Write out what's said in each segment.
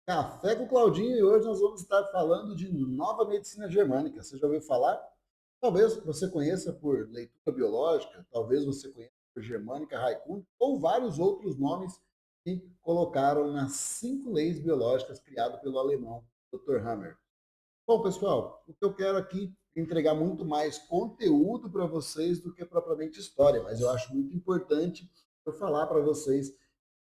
Café com Claudinho e hoje nós vamos estar falando de nova medicina germânica. Você já ouviu falar? Talvez você conheça por leitura biológica, talvez você conheça por germânica Raikkonen ou vários outros nomes que colocaram nas 5 leis biológicas criadas pelo alemão Dr. Hammer. Bom, pessoal, o que eu quero aqui é entregar muito mais conteúdo para vocês do que propriamente história, mas eu acho muito importante eu falar para vocês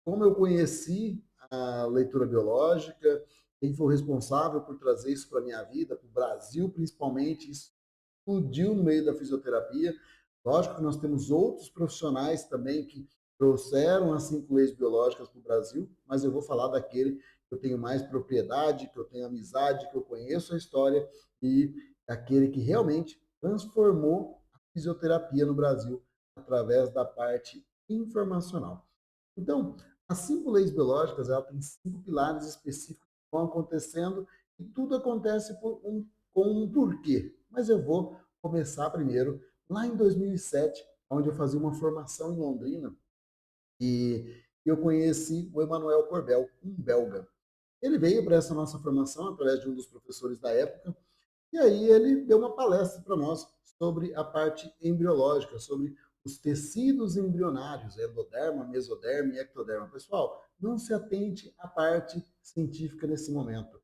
como eu conheci a leitura biológica, quem foi o responsável por trazer isso para a minha vida, para o Brasil principalmente, isso explodiu no meio da fisioterapia. Lógico que nós temos outros profissionais também que trouxeram as 5 leis biológicas para o Brasil, mas eu vou falar daquele que eu tenho mais propriedade, que eu tenho amizade, que eu conheço a história e aquele que realmente transformou a fisioterapia no Brasil através da parte informacional. Então, as 5 leis biológicas, ela tem 5 pilares específicos que vão acontecendo e tudo acontece com um porquê. Mas eu vou começar primeiro lá em 2007, onde eu fazia uma formação em Londrina e eu conheci o Emanuel Corbel, um belga. Ele veio para essa nossa formação através de um dos professores da época e aí ele deu uma palestra para nós sobre a parte embriológica, sobre os tecidos embrionários, endoderma, mesoderma e ectoderma. Pessoal, não se atente à parte científica nesse momento.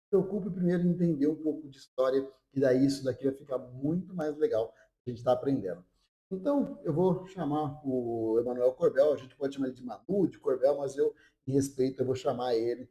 Se preocupe primeiro em entender um pouco de história, e daí isso daqui vai ficar muito mais legal a gente está aprendendo. Então, eu vou chamar o Emanuel Corbel, a gente pode chamar ele de Manu, de Corbel, mas eu, em respeito, eu vou chamar ele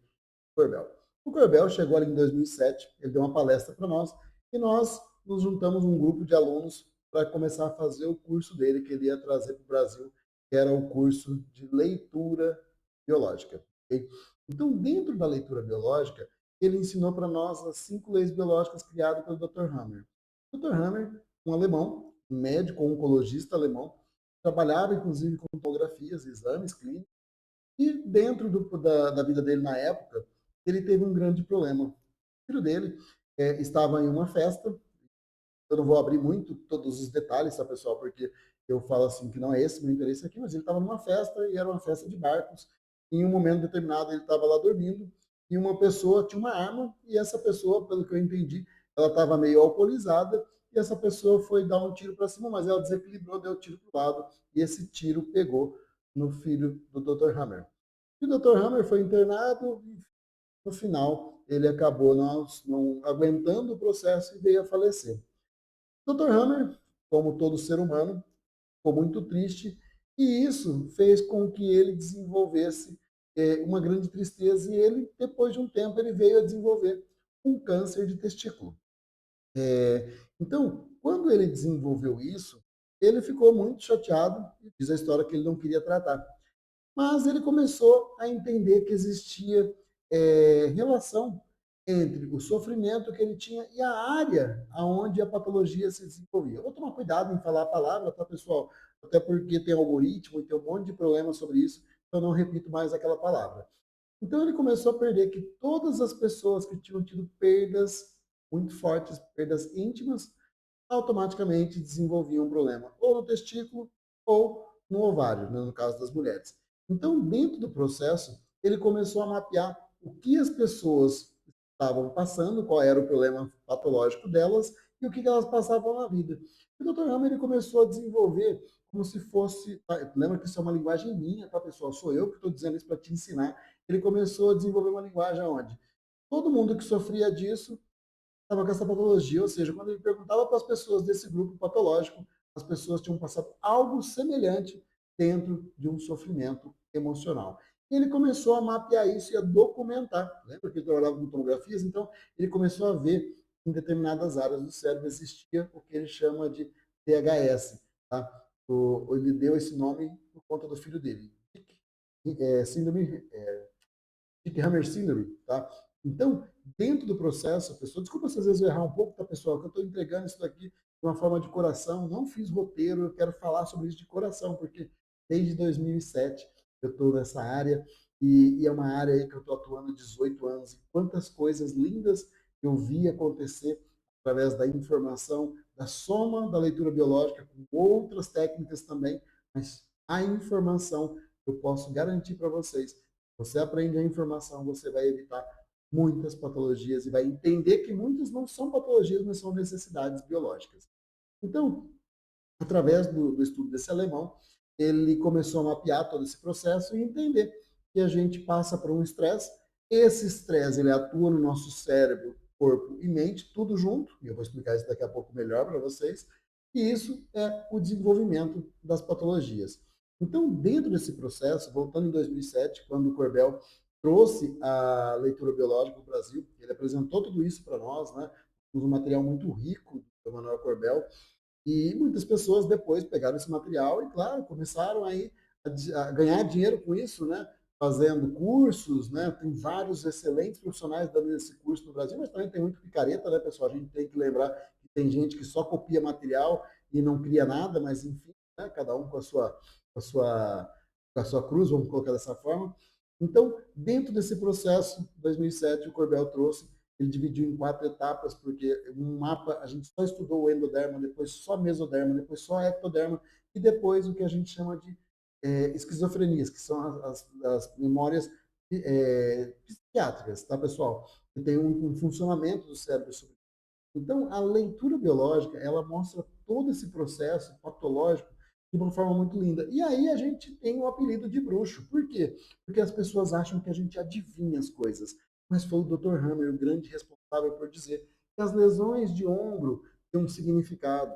Corbel. O Corbel chegou ali em 2007, ele deu uma palestra para nós e nós nos juntamos um grupo de alunos para começar a fazer o curso dele que ele ia trazer para o Brasil, que era o curso de leitura biológica. Okay? Então, dentro da leitura biológica, ele ensinou para nós as 5 leis biológicas criadas pelo Dr. Hammer. O Dr. Hammer, um alemão, um médico oncologista alemão, trabalhava inclusive com tomografias, exames clínicos, e dentro da vida dele na época, ele teve um grande problema. O filho dele estava em uma festa, eu não vou abrir muito todos os detalhes, tá, pessoal? Porque eu falo assim que não é esse o meu interesse aqui, mas ele estava numa festa e era uma festa de barcos. Em um momento determinado, ele estava lá dormindo e uma pessoa tinha uma arma e essa pessoa, pelo que eu entendi, ela estava meio alcoolizada e essa pessoa foi dar um tiro para cima, mas ela desequilibrou, deu tiro para o lado e esse tiro pegou no filho do Dr. Hammer. E o Dr. Hammer foi internado e no final ele acabou não aguentando o processo e veio a falecer. Dr. Hammer, como todo ser humano, ficou muito triste e isso fez com que ele desenvolvesse uma grande tristeza e ele, depois de um tempo, ele veio a desenvolver um câncer de testículo. Então, quando ele desenvolveu isso, ele ficou muito chateado e diz a história que ele não queria tratar. Mas ele começou a entender que existia relação entre o sofrimento que ele tinha e a área aonde a patologia se desenvolvia. Eu vou tomar cuidado em falar a palavra, tá, pessoal? Até porque tem algoritmo e tem um monte de problemas sobre isso, então eu não repito mais aquela palavra. Então ele começou a perder que todas as pessoas que tinham tido perdas muito fortes, perdas íntimas, automaticamente desenvolviam um problema ou no testículo ou no ovário, né, no caso das mulheres. Então, dentro do processo, ele começou a mapear o que as pessoas estavam passando, qual era o problema patológico delas e o que elas passavam na vida. E o Dr. Hammer ele começou a desenvolver como se fosse. Lembra que isso é uma linguagem minha, tá, pessoal? Sou eu que estou dizendo isso para te ensinar. Ele começou a desenvolver uma linguagem onde todo mundo que sofria disso estava com essa patologia, ou seja, quando ele perguntava para as pessoas desse grupo patológico, as pessoas tinham passado algo semelhante dentro de um sofrimento emocional. E ele começou a mapear isso e a documentar. Lembra que ele trabalhava com tomografias? Então, ele começou a ver em determinadas áreas do cérebro existia o que ele chama de THS. Tá? Ele deu esse nome por conta do filho dele. Síndrome Hammer Syndrome, tá? Então, dentro do processo, a pessoa, desculpa se às vezes eu errar um pouco, tá, pessoal, que eu estou entregando isso daqui de uma forma de coração, não fiz roteiro, eu quero falar sobre isso de coração, porque desde 2007 eu estou nessa área e é uma área aí que eu estou atuando há 18 anos e quantas coisas lindas eu vi acontecer através da informação, da soma da leitura biológica com outras técnicas também, mas a informação eu posso garantir para vocês você aprende a informação, você vai evitar muitas patologias e vai entender que muitas não são patologias, mas são necessidades biológicas. Então, através do estudo desse alemão, ele começou a mapear todo esse processo e entender que a gente passa por um estresse. Esse estresse ele atua no nosso cérebro, corpo e mente, tudo junto, e eu vou explicar isso daqui a pouco melhor para vocês, e isso é o desenvolvimento das patologias. Então, dentro desse processo, voltando em 2007, quando o Corbel trouxe a leitura biológica para o Brasil, ele apresentou tudo isso para nós, né? Um material muito rico do Emanuel Corbel, e muitas pessoas depois pegaram esse material e, claro, começaram aí a ganhar dinheiro com isso, né? Fazendo cursos, né? Tem vários excelentes profissionais dando esse curso no Brasil, mas também tem muito picareta, né, pessoal? A gente tem que lembrar que tem gente que só copia material e não cria nada, mas enfim, né? Cada um com a sua, com a sua cruz, vamos colocar dessa forma. Então, dentro desse processo, 2007, o Corbel trouxe, ele dividiu em 4 etapas, porque um mapa, a gente só estudou o endoderma, depois só mesoderma, depois só ectoderma, e depois o que a gente chama de esquizofrenias, que são as memórias psiquiátricas, tá, pessoal? Que tem um funcionamento do cérebro. Então, a leitura biológica, ela mostra todo esse processo patológico de uma forma muito linda. E aí a gente tem o apelido de bruxo. Por quê? Porque as pessoas acham que a gente adivinha as coisas. Mas foi o Dr. Hammer o grande responsável por dizer que as lesões de ombro têm um significado,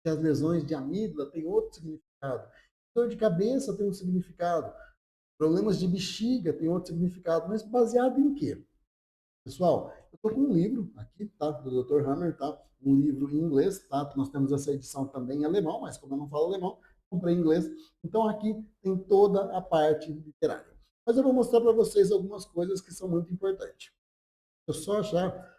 que as lesões de amígdala têm outro significado, dor de cabeça tem um significado, problemas de bexiga têm outro significado, mas baseado em quê? Pessoal, eu estou com um livro aqui, tá? Do Dr. Hammer, tá? Um livro em inglês, tá? Nós temos essa edição também em alemão, mas como eu não falo alemão, comprei em inglês. Então aqui tem toda a parte literária. Mas eu vou mostrar para vocês algumas coisas que são muito importantes. Eu só achar,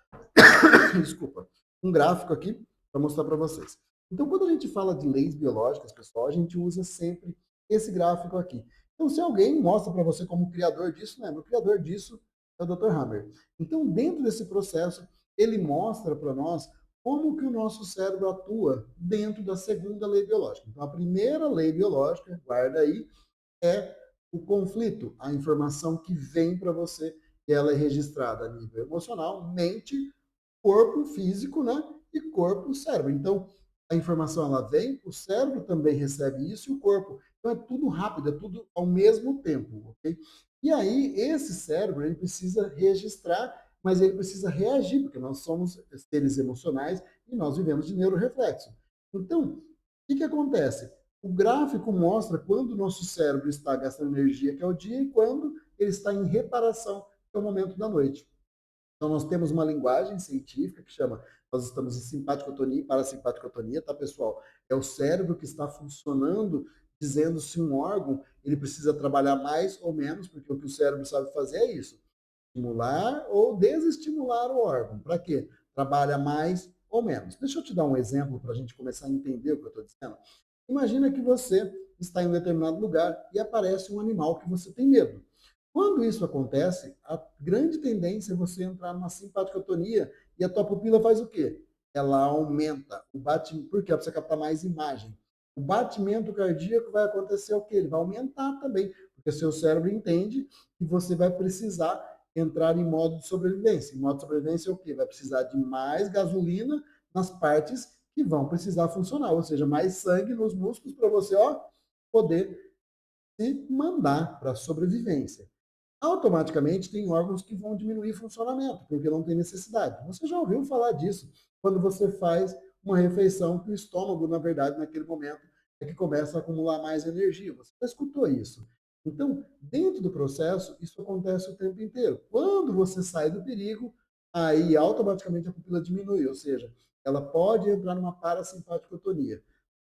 desculpa, um gráfico aqui para mostrar para vocês. Então, quando a gente fala de leis biológicas, pessoal, a gente usa sempre esse gráfico aqui. Então, se alguém mostra para você como criador disso, lembra, o criador disso é o Dr. Hammer. Então, dentro desse processo, ele mostra para nós como que o nosso cérebro atua dentro da segunda lei biológica. Então, a primeira lei biológica, guarda aí, é o conflito, a informação que vem para você, e ela é registrada a nível emocional, mente, corpo físico, né? E corpo, cérebro. Então, a informação ela vem, o cérebro também recebe isso e o corpo. Então, é tudo rápido, é tudo ao mesmo tempo, ok? E aí, esse cérebro, ele precisa registrar, mas ele precisa reagir, porque nós somos seres emocionais e nós vivemos de neuroreflexo. Então, o que acontece? O gráfico mostra quando o nosso cérebro está gastando energia, que é o dia, e quando ele está em reparação, que é o momento da noite. Então, nós temos uma linguagem científica que chama, nós estamos em simpaticotonia e parasimpaticotonia, tá, pessoal? É o cérebro que está funcionando, dizendo se um órgão ele precisa trabalhar mais ou menos, porque o que o cérebro sabe fazer é isso, estimular ou desestimular o órgão. Para quê? Trabalha mais ou menos. Deixa eu te dar um exemplo para a gente começar a entender o que eu estou dizendo. Imagina que você está em um determinado lugar e aparece um animal que você tem medo. Quando isso acontece, a grande tendência é você entrar numa simpaticotonia e a tua pupila faz o quê? Ela aumenta o batimento, por quê? Para você captar mais imagem. O batimento cardíaco vai acontecer o quê? Ele vai aumentar também, porque seu cérebro entende que você vai precisar entrar em modo de sobrevivência. Em modo de sobrevivência é o quê? Vai precisar de mais gasolina nas partes que vão precisar funcionar, ou seja, mais sangue nos músculos para você, ó, poder se mandar para a sobrevivência. Automaticamente tem órgãos que vão diminuir o funcionamento, porque não tem necessidade. Você já ouviu falar disso quando você faz uma refeição que o estômago, na verdade, naquele momento, é que começa a acumular mais energia. Você já escutou isso. Então, dentro do processo, isso acontece o tempo inteiro. Quando você sai do perigo, aí automaticamente a pupila diminui, ou seja, ela pode entrar numa parasimpaticotonia.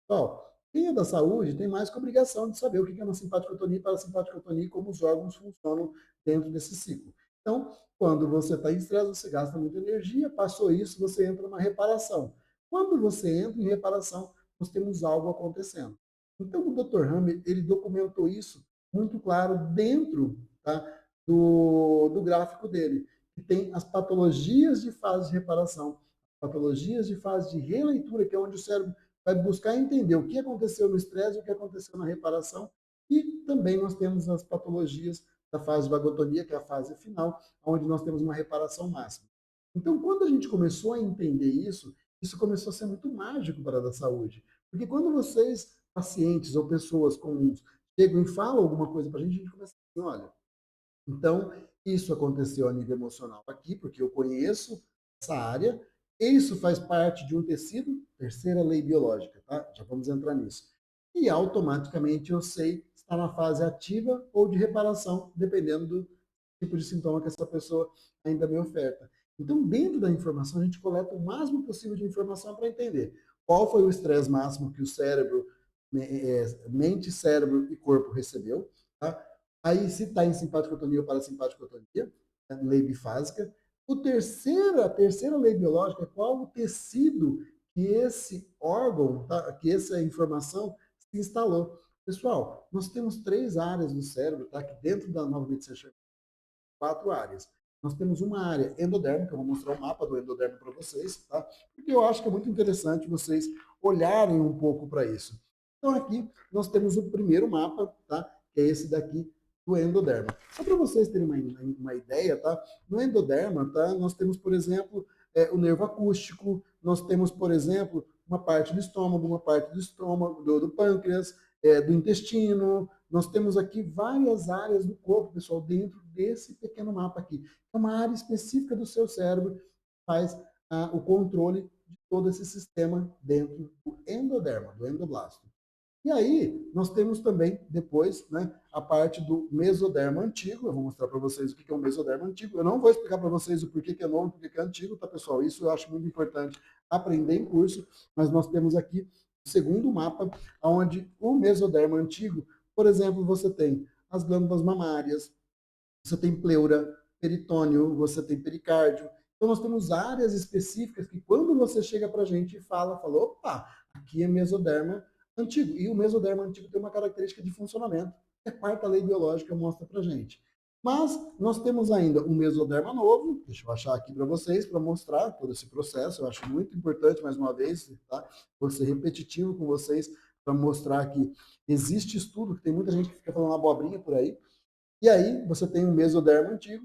Bom, quem é da saúde tem mais que obrigação de saber o que é uma simpaticotonia e parasimpaticotonia e como os órgãos funcionam dentro desse ciclo. Então, quando você está em estresse, você gasta muita energia, passou isso, você entra numa reparação. Quando você entra em reparação, nós temos algo acontecendo. Então, o Dr. Hammer, ele documentou isso muito claro dentro, tá, do gráfico dele, que tem as patologias de fase de reparação, patologias de fase de releitura, que é onde o cérebro vai buscar entender o que aconteceu no estresse, o que aconteceu na reparação, e também nós temos as patologias da fase de vagotomia, que é a fase final, onde nós temos uma reparação máxima. Então, quando a gente começou a entender isso, isso começou a ser muito mágico para a da saúde. Porque quando vocês, pacientes ou pessoas comuns, chegam e falam alguma coisa para a gente começa assim, olha, então, isso aconteceu a nível emocional aqui, porque eu conheço essa área, isso faz parte de um tecido, terceira lei biológica, tá? Já vamos entrar nisso. E automaticamente eu sei se está na fase ativa ou de reparação, dependendo do tipo de sintoma que essa pessoa ainda me oferta. Então, dentro da informação, a gente coleta o máximo possível de informação para entender qual foi o estresse máximo que o cérebro, mente, cérebro e corpo recebeu, tá? Aí, se está em simpaticotonia ou parasimpaticotonia, lei bifásica. A terceira lei biológica é qual o tecido que esse órgão, tá, que essa informação se instalou. Pessoal, nós temos 3 áreas do cérebro, tá, que dentro da nova medicina 4 áreas. Nós temos uma área endodérmica, eu vou mostrar o mapa do endodermo para vocês, tá? Porque eu acho que é muito interessante vocês olharem um pouco para isso. Então aqui nós temos o primeiro mapa, tá? Que é esse daqui do endoderma. Só para vocês terem uma ideia, tá? No endoderma, tá? Nós temos, por exemplo, o nervo acústico, nós temos, por exemplo, uma parte do estômago, uma parte do pâncreas, do intestino. Nós temos aqui várias áreas do corpo, pessoal, dentro desse pequeno mapa aqui. É uma área específica do seu cérebro que faz o controle de todo esse sistema dentro do endoderma, do endoblasto. E aí, nós temos também, depois, né, a parte do mesoderma antigo. Eu vou mostrar para vocês o que é o mesoderma antigo. Eu não vou explicar para vocês o porquê que é novo, porquê que é antigo, tá, pessoal? Isso eu acho muito importante aprender em curso, mas nós temos aqui o segundo mapa, onde o mesoderma antigo, por exemplo, você tem as glândulas mamárias, você tem pleura, peritônio, você tem pericárdio. Então, nós temos áreas específicas que, quando você chega para a gente e fala, opa, aqui é mesoderma antigo. E o mesoderma antigo tem uma característica de funcionamento, que a quarta lei biológica mostra para a gente. Mas nós temos ainda um mesoderma novo, deixa eu achar aqui para vocês, para mostrar todo esse processo. Eu acho muito importante, mais uma vez, tá? Vou ser repetitivo com vocês, para mostrar que existe estudo, que tem muita gente que fica falando abobrinha por aí, e aí você tem um mesoderma antigo,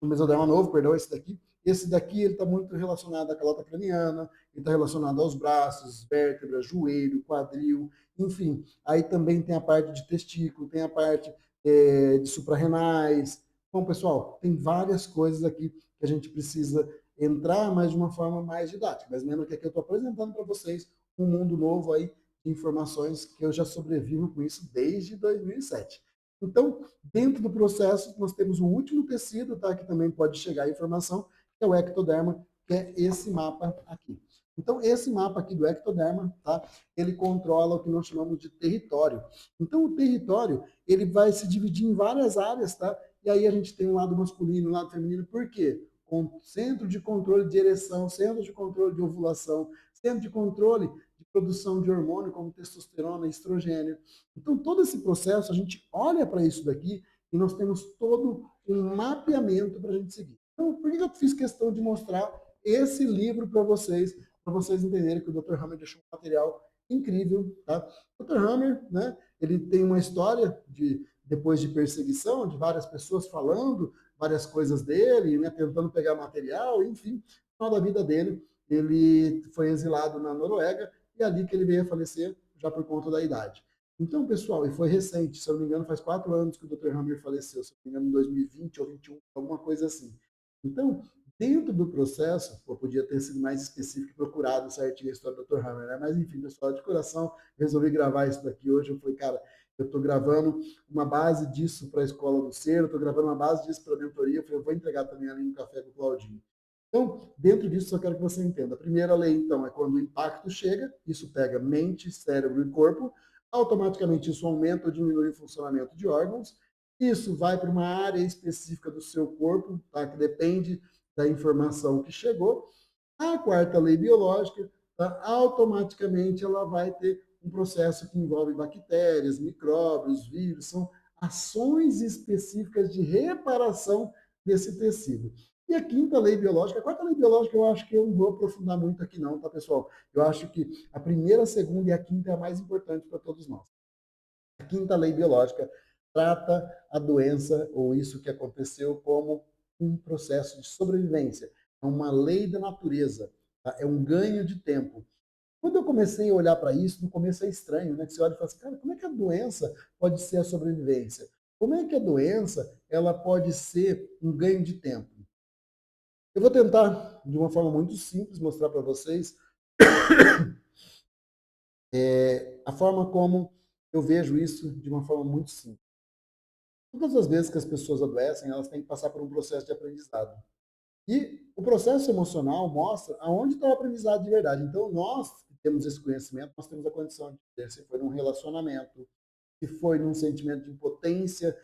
um mesoderma novo, perdão, esse daqui. Esse daqui ele está muito relacionado à calota craniana, ele está relacionado aos braços, vértebras, joelho, quadril, enfim. Aí também tem a parte de testículo, tem a parte de suprarrenais. Bom, pessoal, tem várias coisas aqui que a gente precisa entrar, mas de uma forma mais didática. Mas lembra que aqui eu estou apresentando para vocês um mundo novo aí de informações que eu já sobrevivo com isso desde 2007. Então, dentro do processo, nós temos o último tecido, tá, que também pode chegar a informação, que é o ectoderma, que é esse mapa aqui. Então, esse mapa aqui do ectoderma, tá, ele controla o que nós chamamos de território. Então, o território, ele vai se dividir em várias áreas, tá? E aí a gente tem um lado masculino, um lado feminino. Por quê? Com centro de controle de ereção, centro de controle de ovulação, centro de controle de produção de hormônio como testosterona, estrogênio. Então, todo esse processo, a gente olha para isso daqui e nós temos todo um mapeamento para a gente seguir. Então, por que eu fiz questão de mostrar esse livro para vocês entenderem que o Dr. Hammer deixou um material incrível, tá? O Dr. Hammer, né, ele tem uma história depois de perseguição, de várias pessoas falando várias coisas dele, né, tentando pegar material, enfim, no final da vida dele, ele foi exilado na Noruega e é ali que ele veio a falecer, já por conta da idade. Então, pessoal, e foi recente, se eu não me engano, faz 4 anos que o Dr. Hammer faleceu, se eu não me engano, em 2020 ou 2021, alguma coisa assim. Então, dentro do processo, podia ter sido mais específico e procurado certinho a história do Dr. Hammer, né? Mas, enfim, pessoal, de coração, resolvi gravar isso daqui hoje. Eu falei, cara, eu estou gravando uma base disso para a Escola do Ser, eu estou gravando uma base disso para a mentoria. Eu falei, eu vou entregar também ali no Café com o Claudinho. Então, dentro disso, só quero que você entenda. A primeira lei, então, é quando o impacto chega, isso pega mente, cérebro e corpo, automaticamente isso aumenta ou diminui o funcionamento de órgãos, isso vai para uma área específica do seu corpo, tá? Que depende da informação que chegou. A quarta lei biológica, tá? Automaticamente ela vai ter um processo que envolve bactérias, micróbios, vírus, são ações específicas de reparação desse tecido. E a quinta lei biológica, a quarta lei biológica eu acho que eu não vou aprofundar muito aqui não, tá, pessoal? Eu acho que a primeira, a segunda e a quinta é a mais importante para todos nós. A quinta lei biológica trata a doença ou isso que aconteceu como um processo de sobrevivência. É uma lei da natureza, tá? É um ganho de tempo. Quando eu comecei a olhar para isso, no começo é estranho, né? Que você olha e fala assim, cara, como é que a doença pode ser a sobrevivência? Como é que a doença ela pode ser um ganho de tempo? Eu vou tentar, de uma forma muito simples, mostrar para vocês a forma como eu vejo isso de uma forma muito simples. Todas as vezes que as pessoas adoecem, elas têm que passar por um processo de aprendizado. E o processo emocional mostra aonde está o aprendizado de verdade. Então, nós que temos esse conhecimento, nós temos a condição de ter, se foi num relacionamento, se foi num sentimento de impotência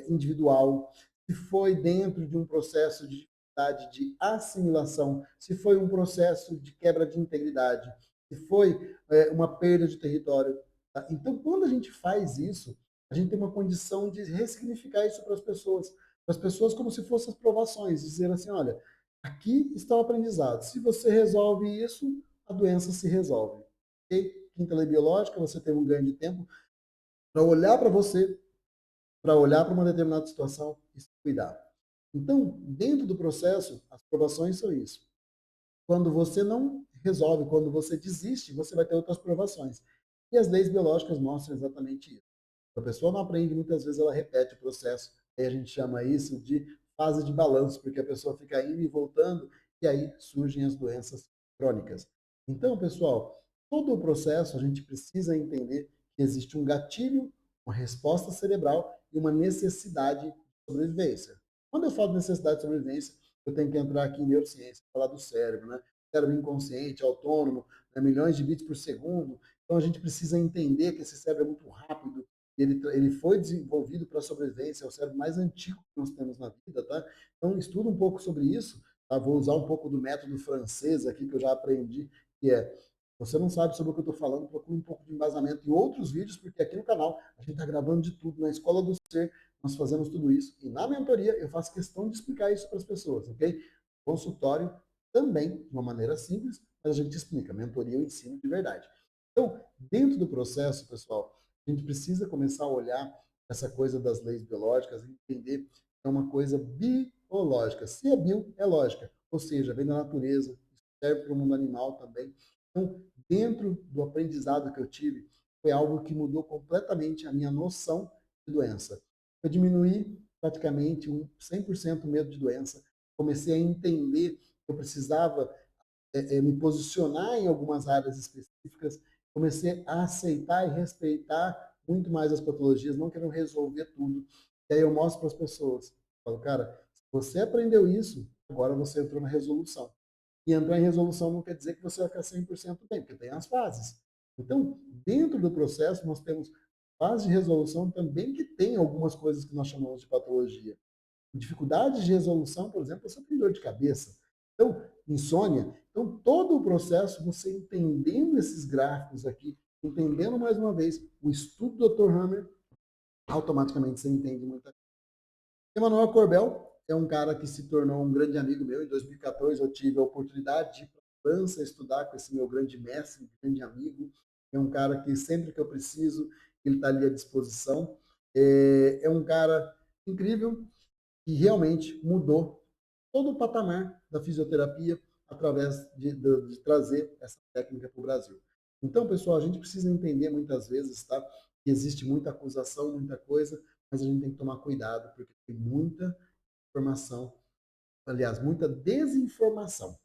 individual, se foi dentro de um processo de dificuldade de assimilação, se foi um processo de quebra de integridade, se foi uma perda de território. Tá? Então, quando a gente faz isso, a gente tem uma condição de ressignificar isso para as pessoas como se fossem as provações, dizer assim, olha, aqui está o aprendizado. Se você resolve isso, a doença se resolve. Okay? Quinta lei biológica, você tem um ganho de tempo para olhar para você, para olhar para uma determinada situação e se cuidar. Então, dentro do processo, as provações são isso. Quando você não resolve, quando você desiste, você vai ter outras provações. E as leis biológicas mostram exatamente isso. A pessoa não aprende, muitas vezes ela repete o processo. Aí a gente chama isso de fase de balanço, porque a pessoa fica indo e voltando, e aí surgem as doenças crônicas. Então, pessoal, todo o processo a gente precisa entender que existe um gatilho, uma resposta cerebral e uma necessidade de sobrevivência. Quando eu falo de necessidade de sobrevivência, eu tenho que entrar aqui em neurociência, falar do cérebro, né? Cérebro inconsciente, autônomo, né? Milhões de bits por segundo. Então a gente precisa entender que esse cérebro é muito rápido, ele foi desenvolvido para a sobrevivência, é o cérebro mais antigo que nós temos na vida, tá? Então estuda um pouco sobre isso, tá? Vou usar um pouco do método francês aqui que eu já aprendi, que é você não sabe sobre o que eu estou falando, procure um pouco de embasamento em outros vídeos, porque aqui no canal a gente está gravando de tudo. Na Escola do Ser, nós fazemos tudo isso. E na mentoria, eu faço questão de explicar isso para as pessoas, ok? Consultório também, de uma maneira simples, mas a gente explica. Mentoria eu ensino de verdade. Então, dentro do processo, pessoal, a gente precisa começar a olhar essa coisa das leis biológicas e entender que é uma coisa biológica. Se é bio, é lógica. Ou seja, vem da natureza, serve para o mundo animal também. Então, dentro do aprendizado que eu tive, foi algo que mudou completamente a minha noção de doença. Eu diminuí praticamente 100% o medo de doença. Comecei a entender que eu precisava me posicionar em algumas áreas específicas. Comecei a aceitar e respeitar muito mais as patologias, não querendo resolver tudo. E aí eu mostro para as pessoas. Falo, cara, se você aprendeu isso, agora você entrou na resolução. E entrar em resolução não quer dizer que você vai ficar 100% bem, porque tem as fases. Então, dentro do processo, nós temos fase de resolução também que tem algumas coisas que nós chamamos de patologia. Dificuldades de resolução, por exemplo, você tem dor de cabeça. Então, insônia. Então, todo o processo, você entendendo esses gráficos aqui, entendendo mais uma vez o estudo do Dr. Hammer, automaticamente você entende muita coisa. Emanuel Corbel é um cara que se tornou um grande amigo meu. Em 2014, eu tive a oportunidade de ir para a França estudar com esse meu grande mestre, grande amigo. É um cara que sempre que eu preciso, ele está ali à disposição. É um cara incrível e realmente mudou todo o patamar da fisioterapia através de trazer essa técnica para o Brasil. Então, pessoal, a gente precisa entender muitas vezes, tá, que existe muita acusação, muita coisa, mas a gente tem que tomar cuidado, porque tem muita informação, aliás, muita desinformação.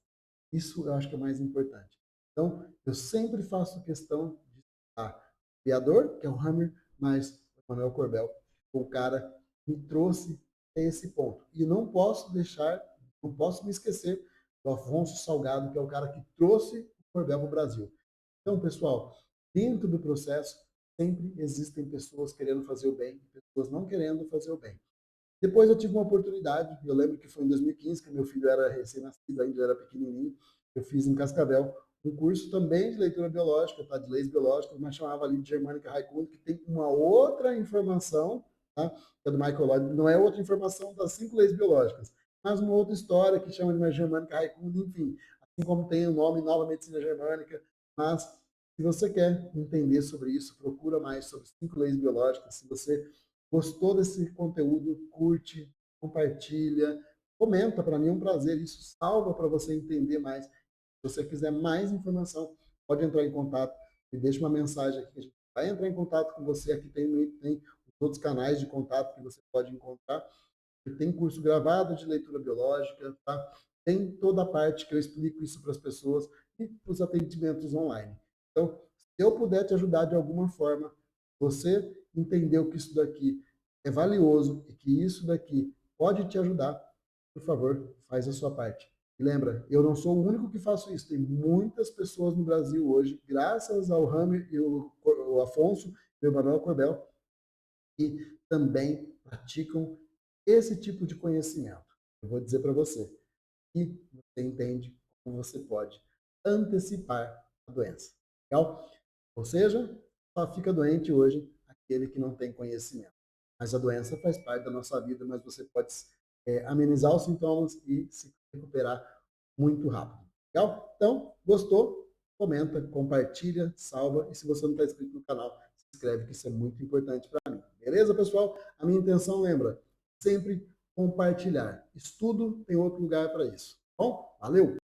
Isso eu acho que é mais importante. Então, eu sempre faço questão de citar o criador, que é o Hammer, mas o Manuel Corbel, o cara que me trouxe a esse ponto. E não posso deixar, não posso me esquecer do Afonso Salgado, que é o cara que trouxe o Corbel para o Brasil. Então, pessoal, dentro do processo, sempre existem pessoas querendo fazer o bem, pessoas não querendo fazer o bem. Depois eu tive uma oportunidade, eu lembro que foi em 2015, que meu filho era recém-nascido, ainda era pequenininho, eu fiz em Cascavel um curso também de leitura biológica, tá, de leis biológicas, mas chamava ali de Germânica Raikkonen, que tem uma outra informação, tá, que é do Michael Lloyd, não é outra informação das 5 leis biológicas, mas uma outra história que chama de Germânica Raikkonen, enfim, assim como tem o nome Nova Medicina Germânica, mas se você quer entender sobre isso, procura mais sobre 5 leis biológicas, se você Gostou desse conteúdo? Curte, compartilha, comenta, para mim é um prazer, isso salva para você entender mais. Se você quiser mais informação, pode entrar em contato e deixa uma mensagem aqui, a gente vai entrar em contato com você, aqui tem os outros canais de contato que você pode encontrar, tem curso gravado de leitura biológica, tá? Tem toda a parte que eu explico isso para as pessoas e os atendimentos online. Então, se eu puder te ajudar de alguma forma, você entendeu que isso daqui é valioso e que isso daqui pode te ajudar, por favor, faz a sua parte. E lembra, eu não sou o único que faço isso. Tem muitas pessoas no Brasil hoje, graças ao Rami e o Afonso e o Emanuel Corbel, que também praticam esse tipo de conhecimento. Eu vou dizer para você que você entende como você pode antecipar a doença. Legal? Ou seja, só fica doente hoje aquele que não tem conhecimento. Mas a doença faz parte da nossa vida, mas você pode amenizar os sintomas e se recuperar muito rápido. Legal? Então, gostou? Comenta, compartilha, salva. E se você não está inscrito no canal, se inscreve, que isso é muito importante para mim. Beleza, pessoal? A minha intenção, lembra, sempre compartilhar. Estudo tem outro lugar para isso. Bom, valeu!